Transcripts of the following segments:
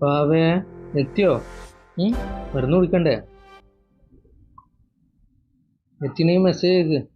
പാവേ എത്തിയോ? മരുന്ന് കുടിക്കണ്ടേ? എത്തിനീ മെസ്സേജ് അയക്ക്.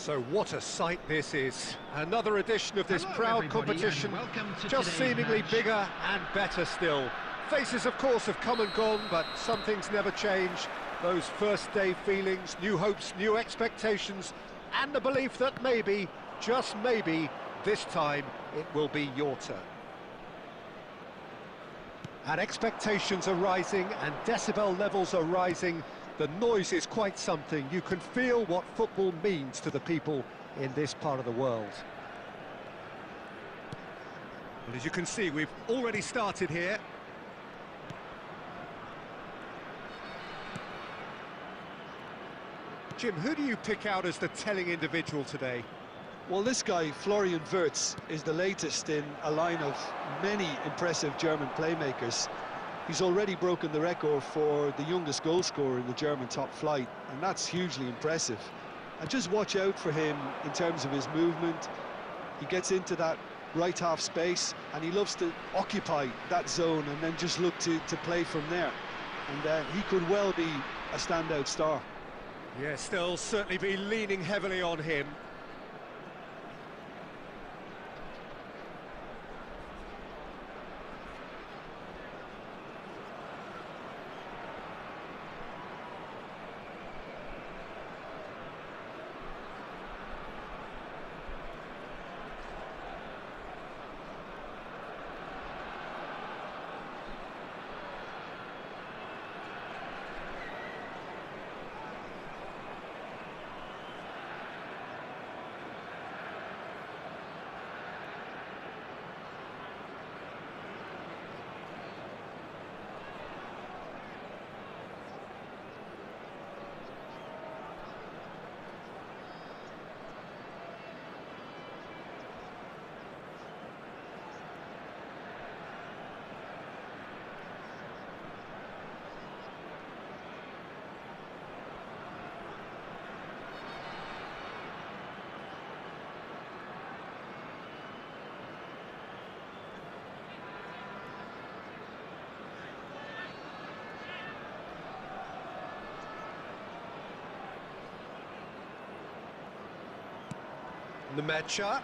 So what a sight this is. Another edition of this proud competition, just seemingly bigger and better still. Faces, of course, have come and gone, but some things never change. Those first day feelings, new hopes, new expectations, and the belief that maybe, just maybe, this time it will be your turn. And expectations are rising and decibel levels are rising. The noise is quite something. You can feel what football means to the people in this part of the world. Well, as you can see, we've already started here. Jim, who do you pick out as the telling individual today? Well, this guy, Florian Wirtz, is the latest in a line of many impressive German playmakers. He's already broken the record for the youngest goal scorer in the German top flight, and that's hugely impressive. And just watch out for him in terms of his movement. He gets into that right half space, and he loves to occupy that zone and then just look to play from there. And he could well be a standout star. Yes, they'll certainly be leaning heavily on him. The matchup.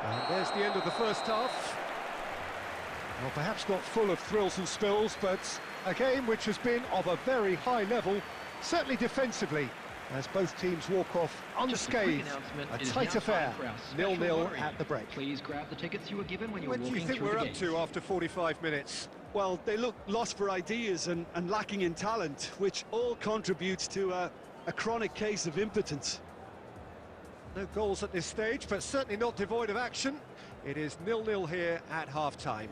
And there's the end of the first half. Well, perhaps not full of thrills and spills, but a game which has been of a very high level, certainly defensively, as both teams walk off unscathed. A tight affair, 0-0 at the break. Please grab the tickets you were given when you were What do you walking think through we're the up gates. to after 45 minutes? Well, they look lost for ideas and lacking in talent, which all contributes to a chronic case of impotence. No goals at this stage, but certainly not devoid of action. It is 0-0 here at half-time.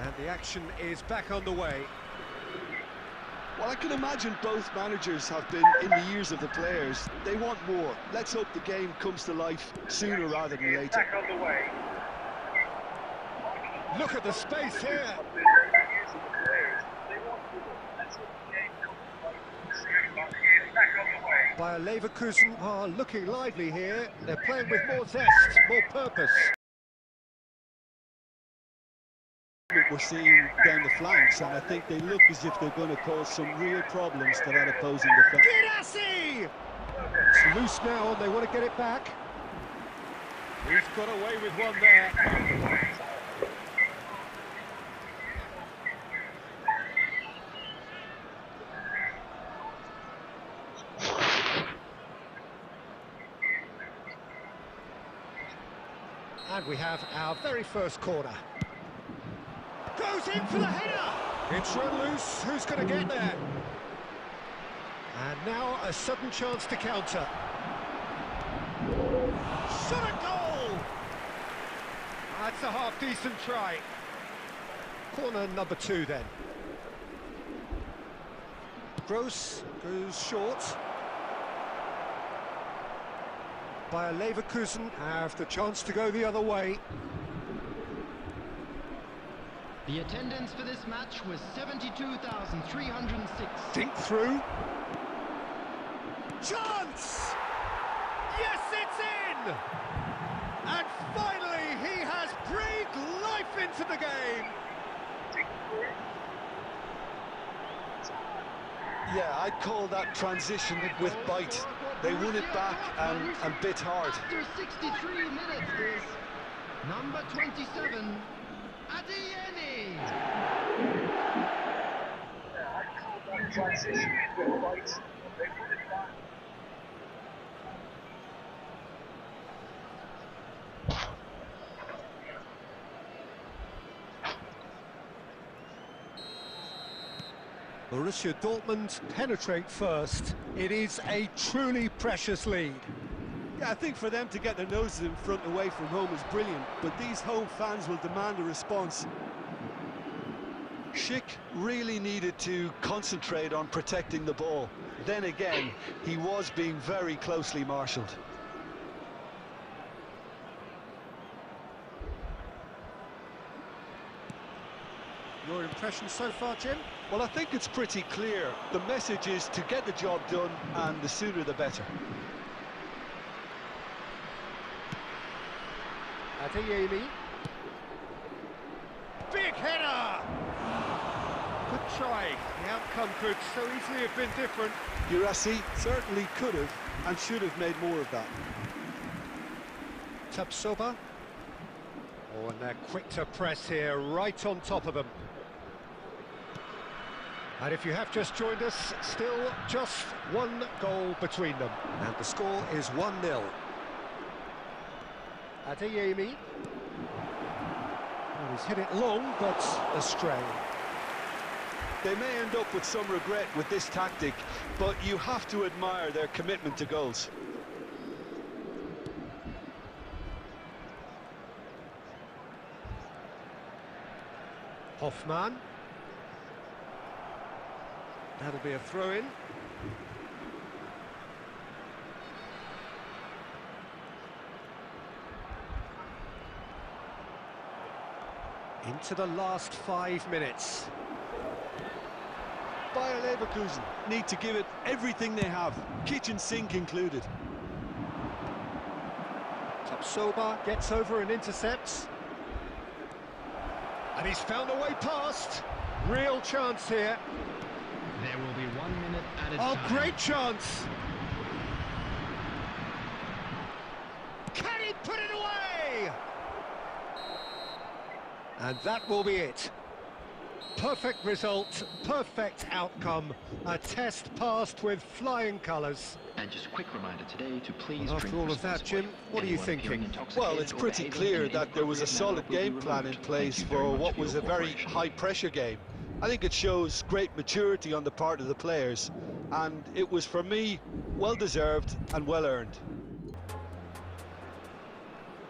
And the action is back underway. Well, I can imagine both managers have been in the ears of the players. They want more. Let's hope the game comes to life sooner rather than later. Back on the way. Look at the space here. Bayer Leverkusen are looking lively here. They're playing with more zest, more purpose. We're seeing down the flanks, and I think they look as if they're going to cause some real problems to that opposing defence. Girassi! It's loose now and they want to get it back. He's got away with one there. And we have our very first corner. Goes in for the header! It's run loose, who's going to get there? And now a sudden chance to counter. Shot a goal! That's a half-decent try. Corner number 2 then. Gross goes short. Bayer Leverkusen have the chance to go the other way. The attendance for this match was 72,306. Dink through. Chance! Yes, it's in! And finally, he has breathed life into the game. Yeah, I'd call that transition with bite. They won it back and bit hard. After 63 minutes, is number 27, Adeyemi. I'd call that transition with bite. They put it back. Borussia Dortmund penetrate first. It is a truly precious lead. Yeah, I think for them to get their noses in front away from home is brilliant, but these home fans will demand a response. Schick really needed to concentrate on protecting the ball. then again, he was being very closely marshalled. Your impression so far, Jim? Well, I think it's pretty clear. The message is to get the job done, and the sooner the better. Adeyemi. Big header! Good try. The outcome could so easily have been different. Girassi certainly could have and should have made more of that. Tapsoba. Oh, and they're quick to press here, right on top of them. And if you have just joined us, still just one goal between them. And the score is 1-0. Adeyemi. Well, he's hit it long, but astray. They may end up with some regret with this tactic, but you have to admire their commitment to goals. Hoffman. That'll be a throw-in. Into the last 5 minutes. Bayer Leverkusen need to give it everything they have, kitchen sink included. Tapsoba gets over and intercepts. And he's found a way past. Real chance here. There will be 1 minute added Oh, time. great chance! Can he put it away? And that will be it. Perfect result, perfect outcome. A test passed with flying colours. And just a quick reminder today to please After drink all of that, responsibly. Jim, what are you Anyone appearing thinking? intoxicated Well, it's or pretty behaving clear in an that there was a inappropriate solid manner will game be plan in removed. place Thank you very for much what for was your a very cooperation. high-pressure game. I think it shows great maturity on the part of the players, and it was, for me, well-deserved and well-earned.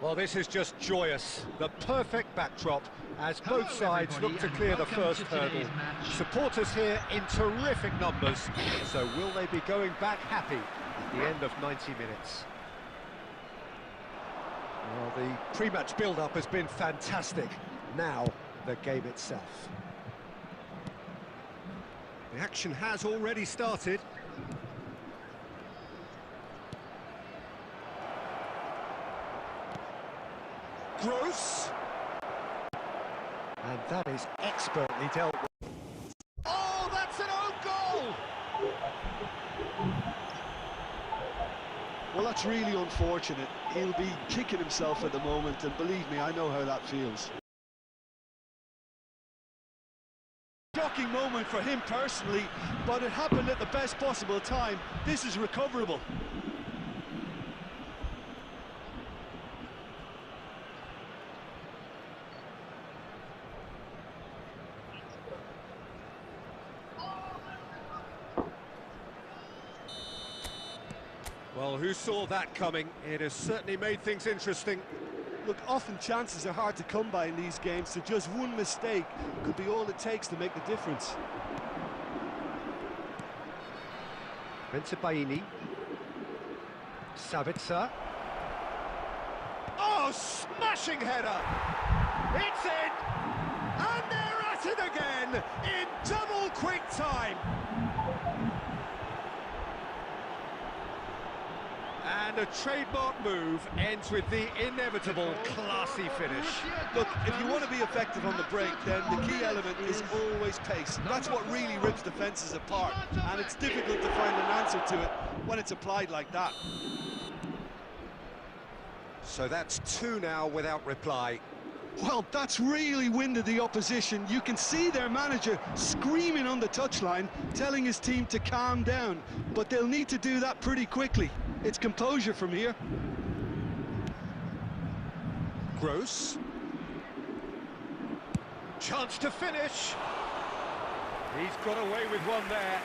Well, this is just joyous. The perfect backdrop as Hello, both sides look everybody, to and clear the welcome first to hurdle. today's match. Supporters here in terrific numbers. So will they be going back happy at the end of 90 minutes? Well, the pre-match build-up has been fantastic. Now, the game itself. The action has already started. Gross. And that is expertly dealt with. Oh, that's an own goal! Well, that's really unfortunate. He'll be kicking himself at the moment, and believe me, I know how that feels. Shocking moment for him personally, but it happened at the best possible time. This is recoverable. Well, who saw that coming? It has certainly made things interesting. Look, often chances are hard to come by in these games, so just one mistake could be all it takes to make the difference. Bensebaini. Savitzer. Oh, smashing header! It's in! And they're at it again in double quick time! And a trademark move ends with the inevitable classy finish. Look, if you want to be effective on the break, then the key element is always pace. That's what really rips defences apart, and it's difficult to find an answer to it when it's applied like that. So that's 2 now without reply. Well, that's really winded the opposition. You can see their manager screaming on the touchline, telling his team to calm down, but they'll need to do that pretty quickly. It's composure from here. Gross. Chance to finish. He's got away with one there.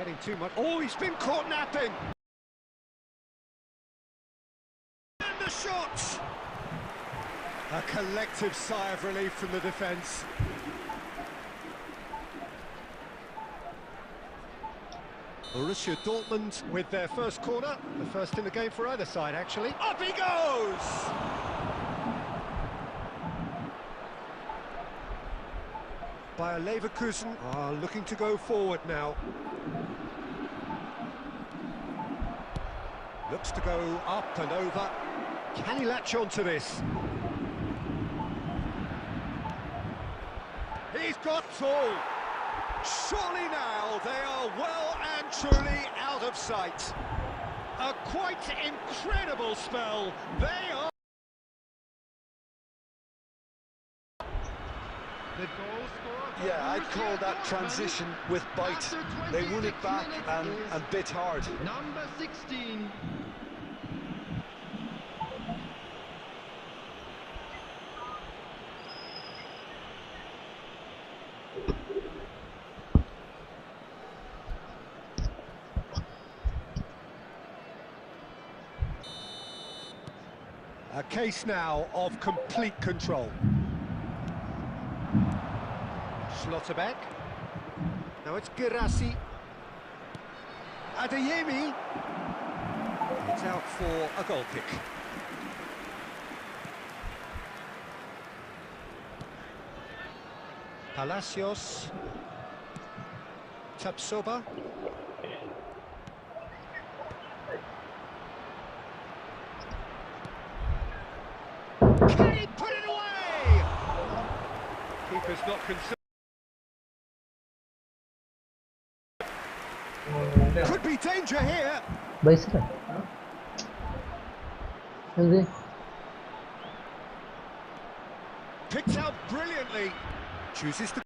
Getting too much. Oh, he's been caught napping. And the shot. A collective sigh of relief from the defence. Borussia Dortmund with their first corner, the first in the game for either side, actually. Up he goes! Bayer Leverkusen are looking to go forward now. Looks to go up and over. Can he latch onto this? He's got tall. Surely now they are well and truly out of sight. A quite incredible spell. They are. The goal scorer. Yeah, I'd call that transition with bite. They won it back and bit hard. Number 16. A case now of complete control. Schlotterbeck. Now it's Girassi. Adeyemi. It's out for a goal kick. Palacios. Tapsoba. Can he put it away? Keeper's not concerned. Could be danger here. Bicycle. And Picked out brilliantly. Chooses to.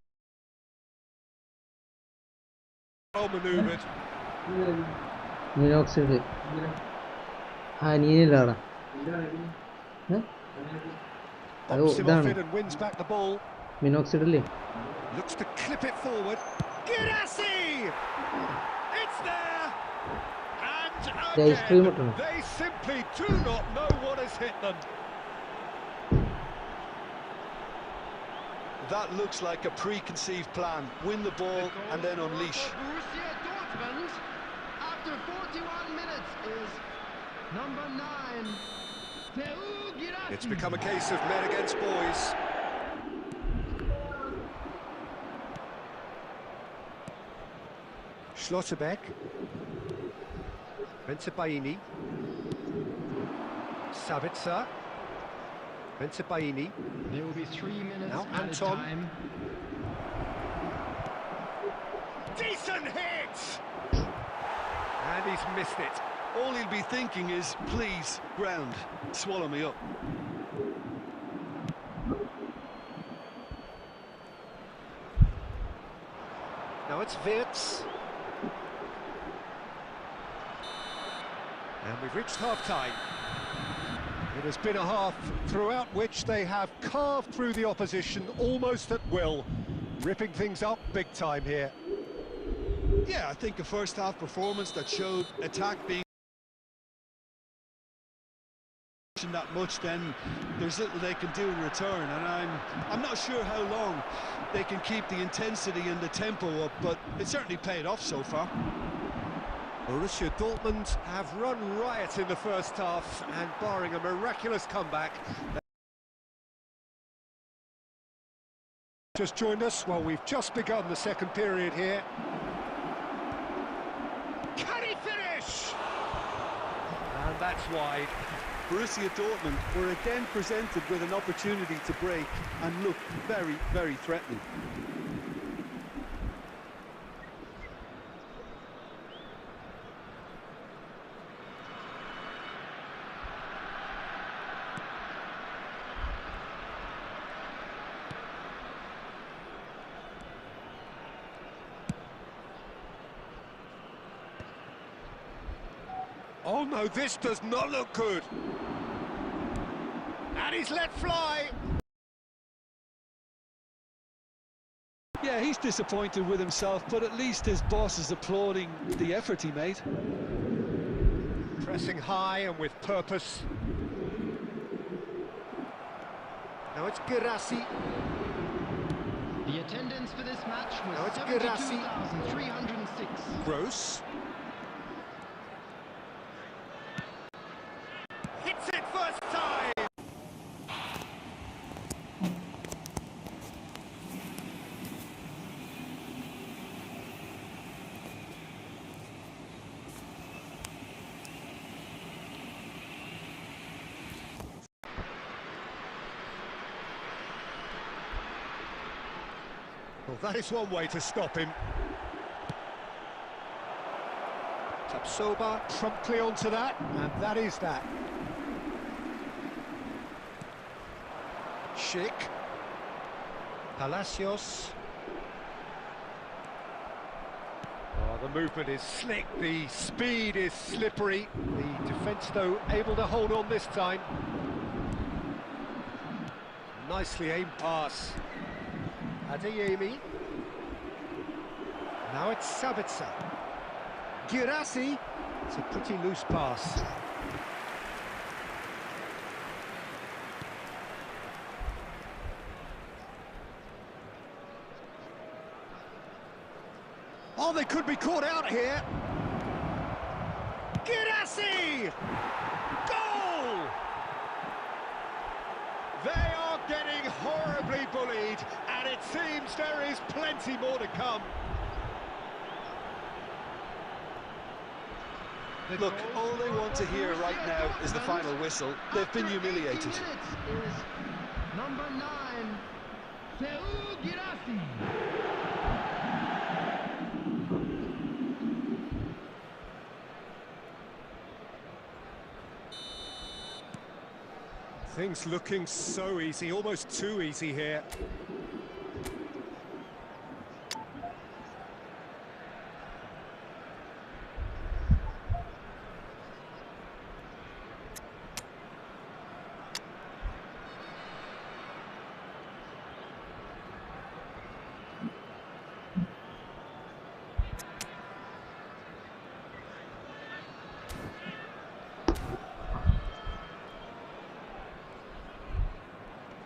Well manoeuvred. Minoxide. നീലാണ് Bumps him off it and wins back the ball. മിനോക്സിഡ് അല്ലേ? Looks to clip it forward. Girassi! It's there! And again, they simply do not know what has hit them. That looks like a preconceived plan. Win the ball and then unleash. Borussia Dortmund, after 41 minutes, is number 9. It's become a case of men against boys. Schlotterbeck. Bensebaini. Sabitzer. Bensebaini. There will be 3 minutes Now at a Anton. time. Decent hit! And he's missed it. All he'll be thinking is, please, ground, swallow me up. Now it's Wirtz. And we've reached half-time. It has been a half throughout which they have carved through the opposition almost at will, ripping things up big time here. Yeah, I think a first-half performance that showed attack being that much, then there's little they can do in return, and I'm not sure how long they can keep the intensity and the tempo up, but it certainly paid off so far. Borussia Dortmund have run riot in the first half, and barring a miraculous comeback. Just joined us. Well, we've just begun the second period here. Can he finish? And that's wide. Borussia Dortmund were again presented with an opportunity to break and look very, very threatening. Oh no, this does not look good. And he's let fly. Yeah, he's disappointed with himself, but at least his boss is applauding the effort he made. Pressing high and with purpose. Now it's Girassi. The attendance for this match was Now it's Girassi. 72,306. Gross. Hits it first time! Well, that is one way to stop him. Tapsoba promptly onto that, and that is that. Schick. Palacios. Oh, the movement is slick, the speed is slippery. The defence, though, able to hold on this time. Nicely aimed pass. Adeyemi. Now it's Sabitzer. Girassi. It's a pretty loose pass. Oh, they could be caught out here. Girassi! Goal! They are getting horribly bullied, and it seems there is plenty more to come. Look, all they want to hear right now is the final whistle. They've been humiliated. Is number 9, Seu Girassi. Things looking so easy, almost too easy here.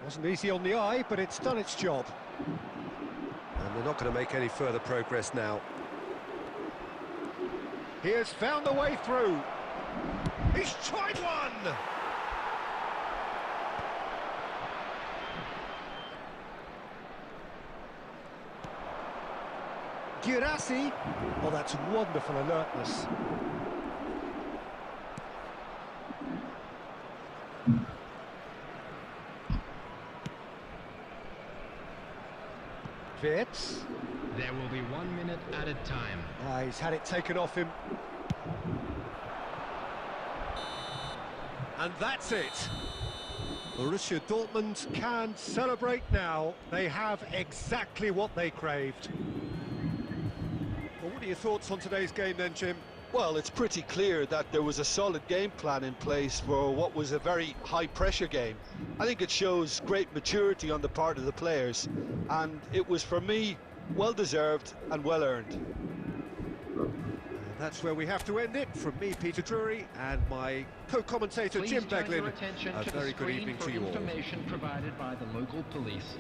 Wasn't easy on the eye, but it's done its job. And they're not going to make any further progress now. He has found a way through. He's tried one! Girassi. Oh, that's wonderful alertness. Fitz. There will be 1 minute at a time. He's had it taken off him. And that's it. Borussia Dortmund can celebrate now. They have exactly what they craved. Well, what are your thoughts on today's game then, Jim? Well, it's pretty clear that there was a solid game plan in place for what was a very high-pressure game. I think it shows great maturity on the part of the players, and it was, for me, well-deserved and well-earned. That's where we have to end it. From me, Peter Drury, and my co-commentator, Jim Beglin. A very good evening to you all. Information provided by the local police.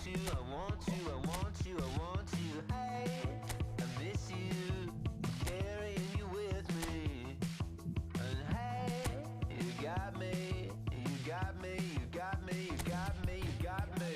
you, I want you, I want you, I want you. Hey, I miss you, carrying you with me. And hey, you got me, you got me, you got me, you got me, you got me.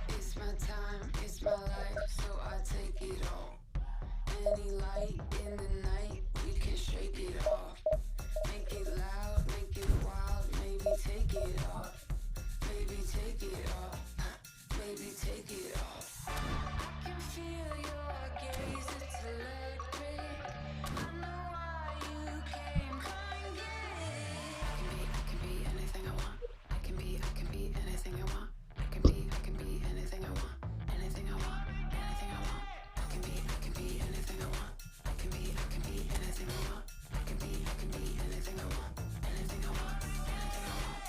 It's my time, it's my life, so I take it all. Any light in the night, we can shake it off. Make it loud, make it wild, maybe take it off. Maybe take it off, maybe take it off. I can feel your gaze, it's electric. I know why you came, come get it. I can be anything I want. I can be anything I want. I can be anything I want. Anything I want, anything I want. I can be anything I want. I can be anything I want. I can be anything I want. Anything I want, anything I want.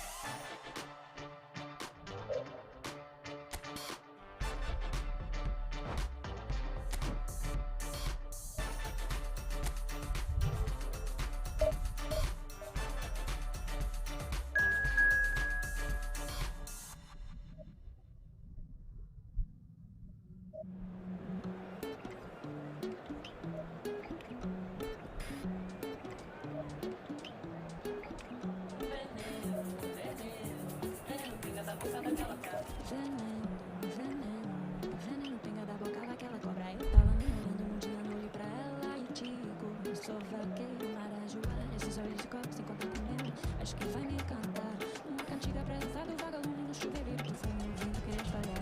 Veneno, pinga da boca daquela cobra. Eu tava me olhando num dia, não olhei pra ela e digo: eu sou vaqueiro, marajoara. Esses olhos de copo sem contar com meu. Acho que vai me cantar uma cantiga pra dançar do vagalume no chuveiro. Tu foi me ouvindo querer espalhar.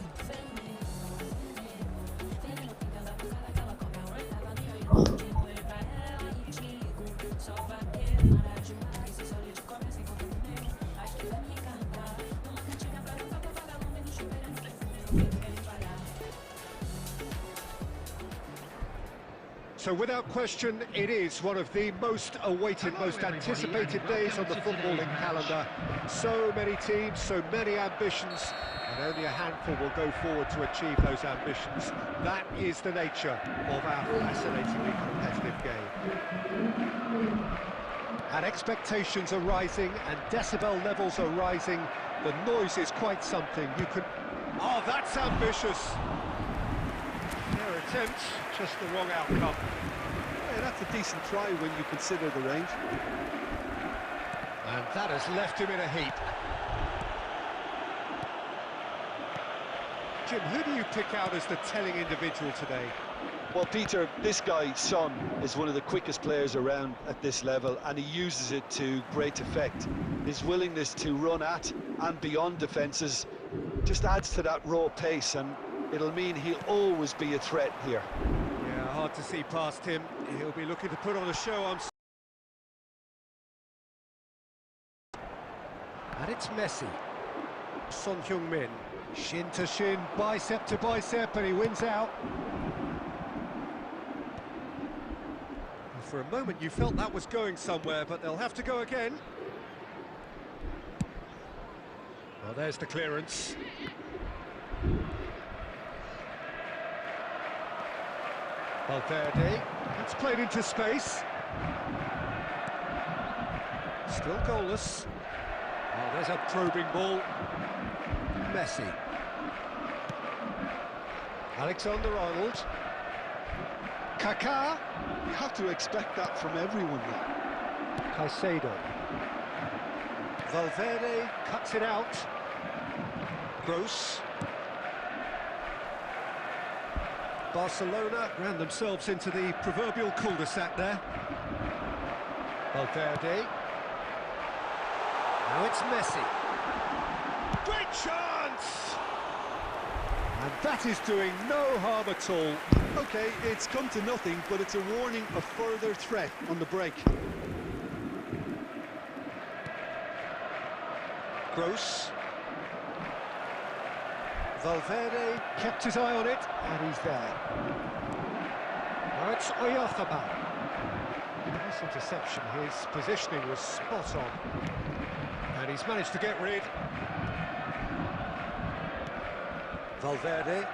Veneno, pinga da boca daquela cobra. Eu tava me olhando num dia, não olhei pra ela e digo: sou vaqueiro, marajoara. Esses olhos de copo sem contar com meu. Acho que vai me cantar uma cantiga pra dançar do vagalume no chuveiro. Tu foi me ouvindo querer espalhar. So without question, it is one of the most awaited, most anticipated days on the footballing calendar. So many teams, so many ambitions, and only a handful will go forward to achieve those ambitions. That is the nature of our fascinatingly competitive game. And expectations are rising, and decibel levels are rising. The noise is quite something. You could... Oh, that's ambitious! Their attempt, just the wrong outcome. Yeah, that's a decent try when you consider the range. And that has left him in a heap. Jim, who do you pick out as the telling individual today? Well, Peter, this guy, Son, is one of the quickest players around at this level, and he uses it to great effect. His willingness to run at and beyond defences just adds to that raw pace, and it'll mean he'll always be a threat here. Yeah, hard to see past him. He'll be looking to put on a show on... And it's Messi. Son Heung-min, shin to shin, bicep to bicep, and he wins out. For a moment you felt that was going somewhere, but they'll have to go again. Well, there's the clearance. Valverde, it's played into space. Still goalless. Oh, there's a probing ball. Messi. Alexander-Arnold. Kaká. You have to expect that from everyone now. Caicedo. Valverde cuts it out. Gross. Barcelona ran themselves into the proverbial cul-de-sac there. Valverde. Now it's Messi. Great chance! And that is doing no harm at all. OK, it's come to nothing, but it's a warning of further threat on the break. Gross. Valverde kept his eye on it, and he's there. Now it's Oyarzabal. Nice interception, his positioning was spot on. And he's managed to get rid. Valverde.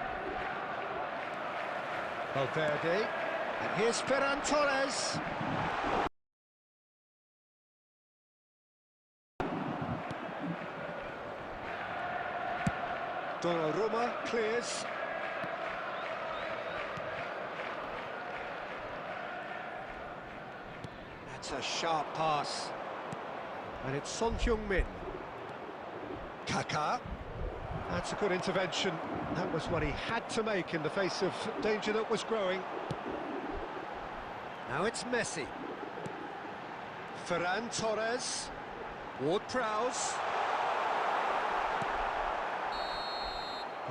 Valverde. And here's Ferran Torres. Donnarumma clears. That's a sharp pass. And it's Son Heung-min. Kaká. That's a good intervention. That was what he had to make in the face of danger that was growing. Now it's Messi. Ferran Torres. Ward-Prowse.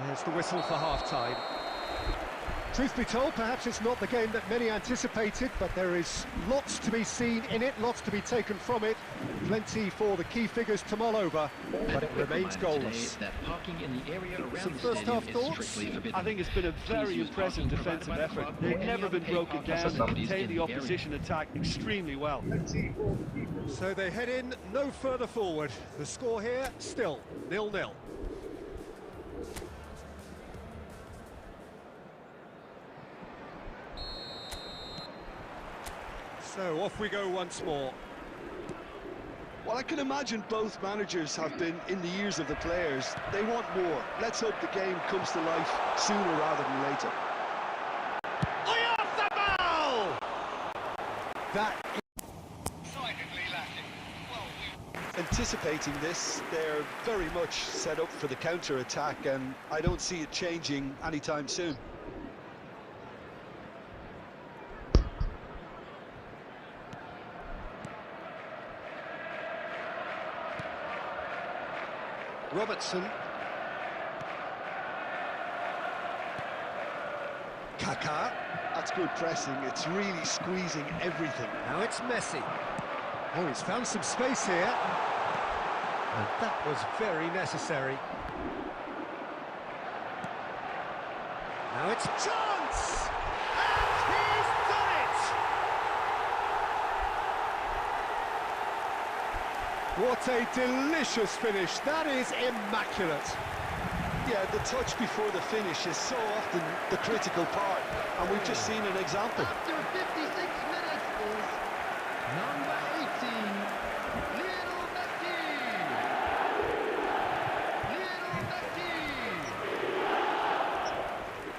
There's the whistle for half-time. Truth be told, perhaps it's not the game that many anticipated, but there is lots to be seen in it, lots to be taken from it. Plenty for the key figures to mull over, but it remains goalless. That parking in the area around Some the first-half stadium is thoughts? strictly forbidden. I think it's been a very impressive defensive effort. They've never been broken down and contained the opposition attack extremely well. So they head in no further forward. The score here, still 0-0. So off we go once more. Well, I can imagine both managers have been in the ears of the players. They want more. Let's hope the game comes to life sooner rather than later. Oyarzabal! That Anticipating this, they're very much set up for the counter-attack, and I don't see it changing anytime soon. Robertson. Kaká. That's good pressing. It's really squeezing everything. Now it's Messi. Oh, he's found some space here. And that was very necessary. Now it's chance! And he's done it! What a delicious finish. That is immaculate. Yeah, the touch before the finish is so often the critical part, and we've just seen an example. After 56 minutes is number 18, Lionel Messi. Lionel Messi.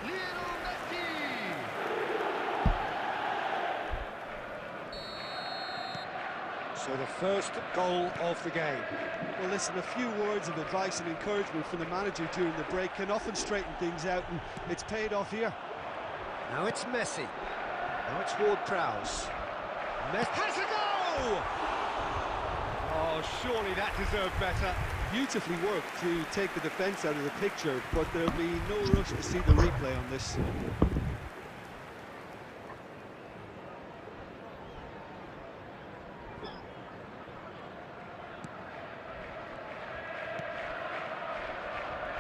Lionel Messi. So the first goal of the game. Well, listen, a few words of advice and encouragement from the manager during the break can often straighten things out, and it's paid off here. Now it's Messi. Now it's Ward-Prowse. Messi has a goal! Oh, surely that deserved better. Beautifully worked to take the defence out of the picture, but there'll be no rush to see the replay on this.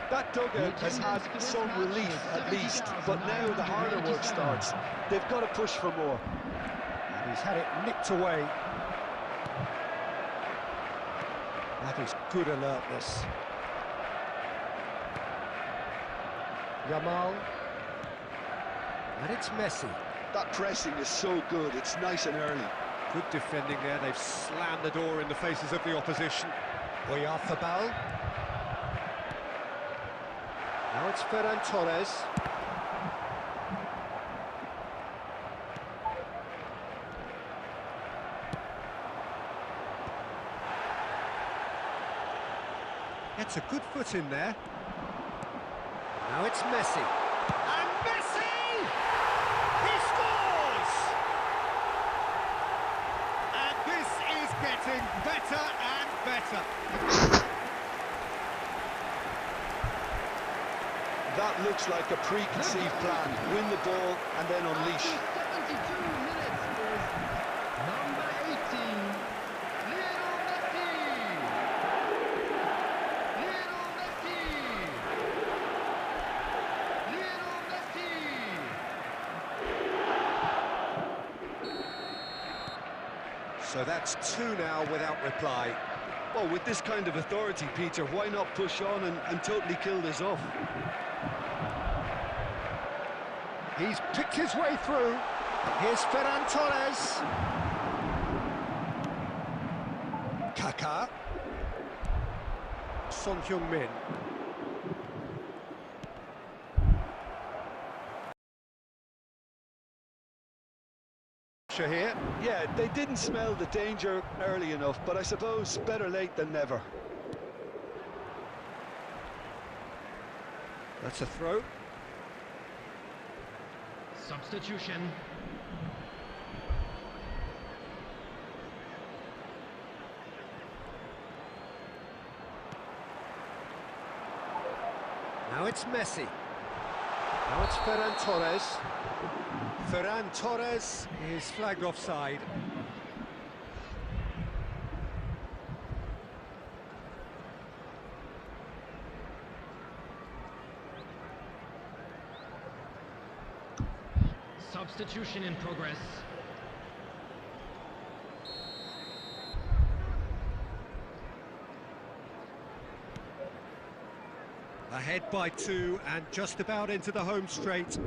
That dugout has had some relief at least, but now the harder work starts. They've got to push for more. And he's had it nicked away. That is good alertness. Yamal. And it's Messi. That pressing is so good, it's nice and early. Good defending there, they've slammed the door in the faces of the opposition. Oyarzabal. Now it's Ferran Torres. Gets a good foot in there. Now it's Messi. And Messi! He scores! And this is getting better and better. That looks like a preconceived plan. Win the ball and then unleash. 72 minutes is number 18, Lionel Messi. Lionel Messi. Lionel Messi. So that's two now without reply. Well, with this kind of authority, Peter, why not push on and totally kill this off? He's picked his way through. Here's Ferran Torres. Kaká. Son Heung-min. Here. Yeah, they didn't smell the danger early enough, but I suppose better late than never. That's a throw. Substitution. Now it's Messi. Now it's Ferran Torres. Ferran Torres is flagged offside. Substitution in progress. Ahead by 2 and just about into the home straight.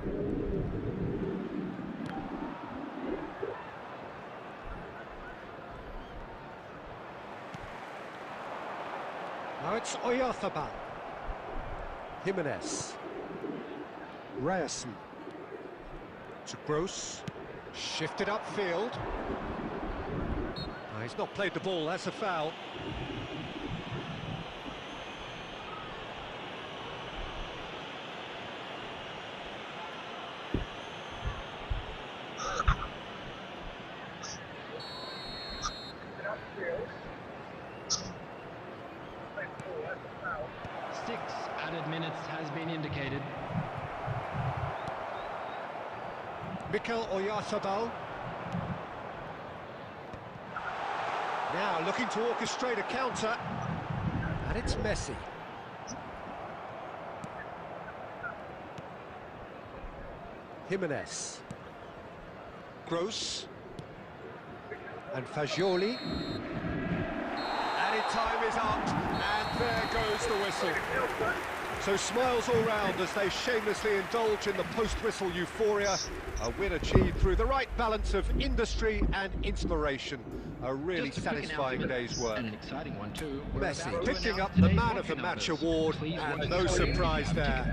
Now it's Oyarzabal. Jimenez. Ryerson. To Gross. Shifted upfield. Oh, he's not played the ball, that's a foul. Six added minutes has been indicated. Mikel Oyarzabal. Now looking to orchestrate a counter. And it's Messi. Jimenez. Gross. And Fagioli. And time is up. And there goes the whistle. So smiles all round as they shamelessly indulge in the post-whistle euphoria. A win achieved through the right balance of industry and inspiration. A really satisfying day's work. And an exciting one too. Messi picking up the Man of the Match award, and no surprise there.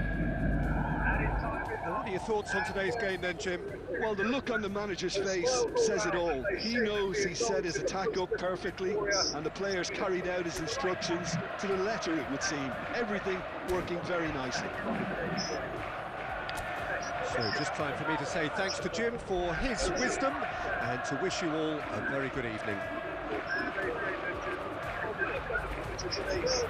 What are your thoughts on today's game then, Jim? Well, the look on the manager's face says it all. He knows he set his attack up perfectly, and the players carried out his instructions to the letter, it would seem. Everything working very nicely. So just time for me to say thanks to Jim for his wisdom, and to wish you all a very good evening. Today's